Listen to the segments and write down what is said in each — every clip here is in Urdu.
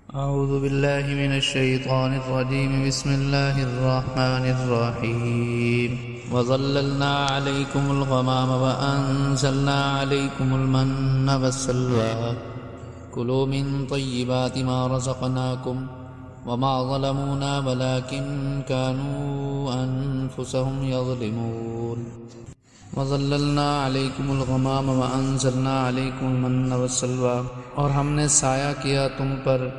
أعوذ بالله من الشيطان الرجيم بسم الله الرحمن الرحيم وظللنا عليكم الغمام وأنزلنا عليكم المن والسلوى كلوا من طيبات ما رزقناكم وما ظلمونا ولكن كانوا أنفسهم يظلمون وظللنا علیکم الغمام وانزلنا علیکم المن والسلوى اور ہم نے سایہ کیا تم پر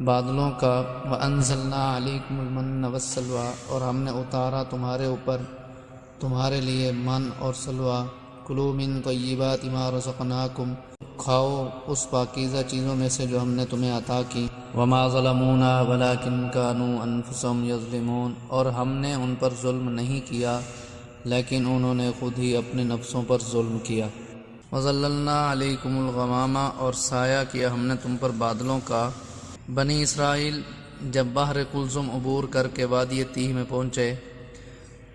بادلوں کا وانزلنا علیکم المن والسلوى اور ہم نے اتارا تمہارے اوپر تمہارے لیے من اور سلوہ کلوا من طیبات ما رزقناکم کھاؤ اس پاکیزہ چیزوں میں سے جو ہم نے تمہیں عطا کی وما ظلمونا ولکن كانوا انفسهم یظلمون اور ہم نے ان پر ظلم نہیں کیا لیکن انہوں نے خود ہی اپنے نفسوں پر ظلم کیا وظللنا علیکم الغمام اور سایہ کیا ہم نے تم پر بادلوں کا بنی اسرائیل جب بحر کلثم عبور کر کے وادی تیہ میں پہنچے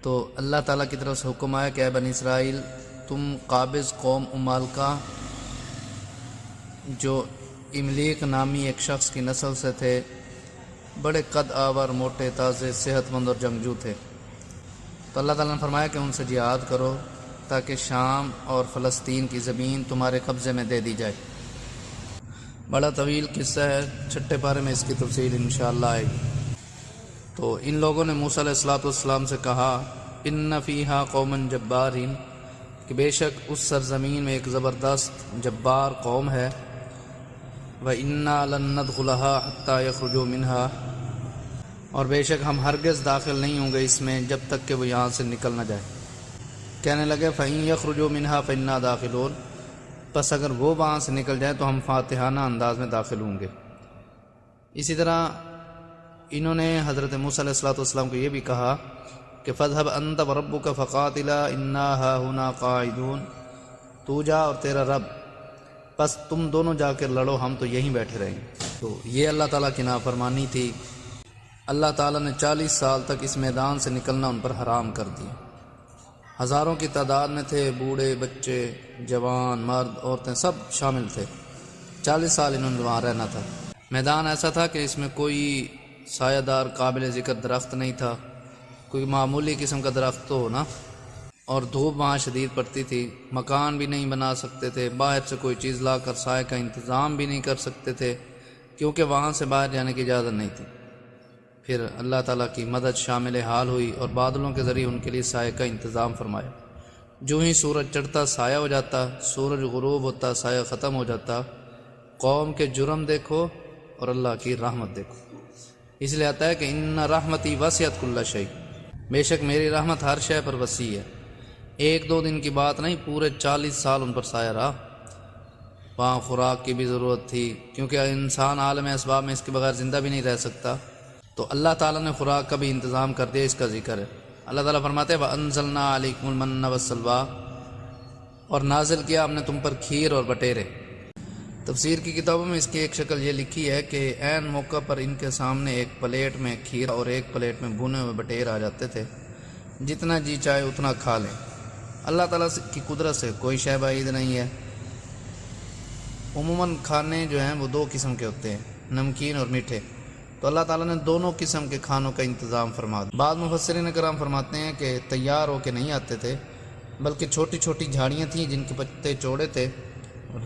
تو اللہ تعالیٰ کی طرف سے حکم آیا کہ اے بنی اسرائیل تم قابض قوم امالکہ جو املیک نامی ایک شخص کی نسل سے تھے بڑے قد آور موٹے تازے صحت مند اور جنگجو تھے تو اللہ تعالیٰ نے فرمایا کہ ان سے جہاد کرو تاکہ شام اور فلسطین کی زمین تمہارے قبضے میں دے دی جائے۔ بڑا طویل قصہ ہے، چھٹے پارے میں اس کی تفصیل انشاءاللہ آئے گی۔ تو ان لوگوں نے موسیٰ علیہ السلام سے کہا ان فیہا قوما جبارین کہ بے شک اس سرزمین میں ایک زبردست جبار قوم ہے وَإِنَّا لَن نَّدْخُلَهَا حَتَّى يَخْرُجُوا مِنْهَا اور بے شک ہم ہرگز داخل نہیں ہوں گے اس میں جب تک کہ وہ یہاں سے نکل نہ جائے۔ کہنے لگے فَإِن يَخْرُجُوا مِنْهَا فَإِنَّا دَاخِلُونَ پس اگر وہ وہاں سے نکل جائیں تو ہم فاتحانہ انداز میں داخل ہوں گے۔ اسی طرح انہوں نے حضرت موسیٰ علیہ السلام کو یہ بھی کہا کہ فَاذْهَبْ أَنْتَ وَرَبُّكَ فَقَاتِلَا إِنَّا هَاهُنَا قَاعِدُونَ تو جا اور تیرا رب بس تم دونوں جا کر لڑو ہم تو یہیں بیٹھے رہیں گے۔ تو یہ اللہ تعالیٰ کی نافرمانی تھی۔ اللہ تعالیٰ نے 40 سال تک اس میدان سے نکلنا ان پر حرام کر دیا۔ ہزاروں کی تعداد میں تھے، بوڑھے بچے جوان مرد عورتیں سب شامل تھے۔ 40 سال انہوں نے وہاں رہنا تھا۔ میدان ایسا تھا کہ اس میں کوئی سایہ دار قابل ذکر درخت نہیں تھا، کوئی معمولی قسم کا درخت تو ہونا، اور دھوپ وہاں شدید پڑتی تھی، مکان بھی نہیں بنا سکتے تھے، باہر سے کوئی چیز لا کر سائے کا انتظام بھی نہیں کر سکتے تھے کیونکہ وہاں سے باہر جانے کی اجازت نہیں تھی۔ پھر اللہ تعالیٰ کی مدد شامل حال ہوئی اور بادلوں کے ذریعے ان کے لیے سائے کا انتظام فرمایا۔ جو ہی سورج چڑھتا سایہ ہو جاتا، سورج غروب ہوتا سایہ ختم ہو جاتا۔ قوم کے جرم دیکھو اور اللہ کی رحمت دیکھو۔ اس لیے آتا ہے کہ ان رحمتی وسعت کل شیء بے شک میری رحمت ہر شے پر وسیع ہے۔ ایک دو دن کی بات نہیں، پورے 40 سال ان پر سایہ رہا۔ وہاں خوراک کی بھی ضرورت تھی کیونکہ انسان عالم اسباب میں اس کے بغیر زندہ بھی نہیں رہ سکتا، تو اللہ تعالیٰ نے خوراک کا بھی انتظام کر دیا۔ اس کا ذکر ہے، اللہ تعالیٰ فرماتے ہیں وَأَنزَلْنَا عَلَيْكُمُ الْمَنَّ وَالسَّلْوَىٰ اور نازل کیا ہم نے تم پر کھیر اور بٹیرے۔ تفسیر کی کتابوں میں اس کی ایک شکل یہ لکھی ہے کہ عین موقع پر ان کے سامنے ایک پلیٹ میں کھیر اور ایک پلیٹ میں بھنے ہوئے بٹیر آ جاتے تھے، جتنا جی چاہے اتنا کھا لیں۔ اللہ تعالیٰ کی قدرت سے کوئی شے بعید نہیں ہے۔ عموماً کھانے جو ہیں وہ 2 قسم کے ہوتے ہیں، نمکین اور میٹھے، تو اللہ تعالیٰ نے دونوں قسم کے کھانوں کا انتظام فرما دیا۔ بعض مفسرین کرام فرماتے ہیں کہ تیار ہو کے نہیں آتے تھے بلکہ چھوٹی چھوٹی جھاڑیاں تھیں جن کے پتے چوڑے تھے،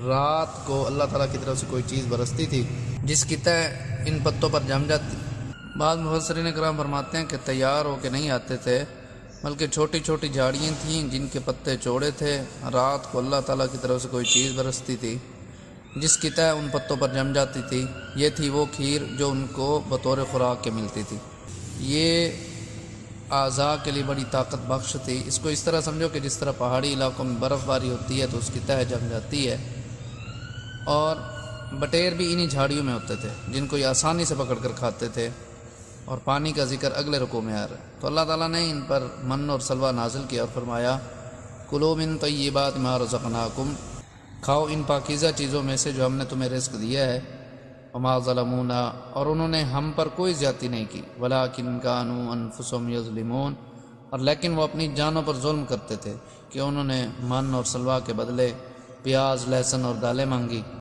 رات کو اللہ تعالیٰ کی طرف سے کوئی چیز برستی تھی جس کی تہ ان پتوں پر جم جاتی۔ بعض مفسرین کرام فرماتے ہیں کہ تیار ہو کے نہیں آتے تھے بلکہ چھوٹی چھوٹی جھاڑیاں تھیں جن کے پتے چوڑے تھے، رات کو اللہ تعالیٰ کی طرف سے کوئی چیز برستی تھی جس کی تہ ان پتوں پر جم جاتی تھی۔ یہ تھی وہ کھیر جو ان کو بطور خوراک کے ملتی تھی۔ یہ اعضاء کے لیے بڑی طاقت بخش تھی۔ اس کو اس طرح سمجھو کہ جس طرح پہاڑی علاقوں میں برف باری ہوتی ہے تو اس کی تہ جم جاتی ہے، اور بٹیر بھی انہی جھاڑیوں میں ہوتے تھے جن کو یہ آسانی سے پکڑ کر کھاتے تھے۔ اور پانی کا ذکر اگلے رکوع میں آ رہا ہے۔ تو اللہ تعالیٰ نے ان پر من اور سلوہ نازل کیا اور فرمایا کلوا من طیبات ما رزقناکم کھاؤ ان پاکیزہ چیزوں میں سے جو ہم نے تمہیں رزق دیا ہے۔ وما ظلمونا اور انہوں نے ہم پر کوئی زیادتی نہیں کی، ولکن کانوا انفسهم یظلمون اور لیکن وہ اپنی جانوں پر ظلم کرتے تھے کہ انہوں نے من اور سلوہ کے بدلے پیاز لہسن اور دالیں مانگی۔